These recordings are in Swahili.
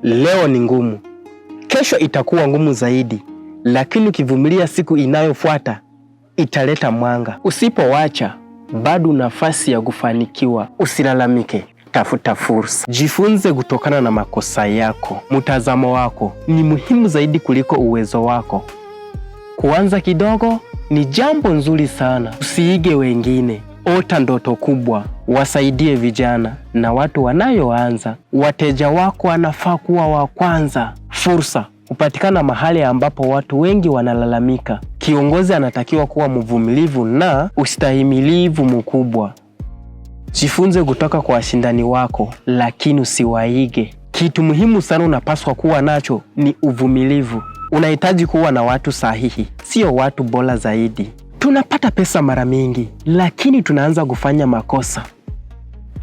Leo ni ngumu, kesho itakuwa ngumu zaidi, lakini ukivumilia siku inayofuata italeta mwanga. Usipoacha, bado nafasi ya kufanikiwa. Usilalamike, tafuta fursa. Jifunze kutokana na makosa yako. Mtazamo wako ni muhimu zaidi kuliko uwezo wako. Kuanza kidogo ni jambo nzuri sana. Usiige wengine, ota ndoto kubwa. Wasaidie vijana na watu wanayoanza. Wateja wako wanafaa kuwa wa kwanza. Fursa hupatikana mahali ambapo watu wengi wanalalamika. Kiongozi anatakiwa kuwa mvumilivu na ustahimilivu mkubwa. Jifunze kutoka kwa washindani wako, lakini usiwaige. Kitu muhimu sana unapaswa kuwa nacho ni uvumilivu. Unahitaji kuwa na watu sahihi, sio watu bora zaidi. Tunapata pesa mara mingi, lakini tunaanza kufanya makosa.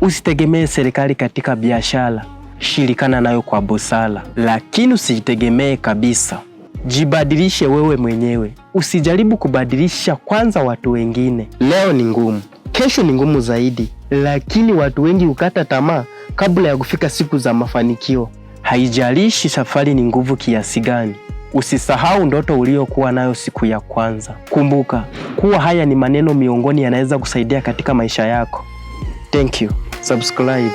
Usitegemee serikali katika biashara, shirikana nayo kwa busara, lakini usitegemee kabisa. Jibadilishe wewe mwenyewe, usijaribu kubadilisha kwanza watu wengine. Leo ni ngumu, kesho ni ngumu zaidi, lakini watu wengi hukata tamaa kabla ya kufika siku za mafanikio. Haijalishi safari ni nguvu kiasi gani, usisahau ndoto uliokuwa nayo siku ya kwanza. Kumbuka kuwa haya ni maneno miongoni yanaweza kusaidia katika maisha yako. Thank you. Subscribe.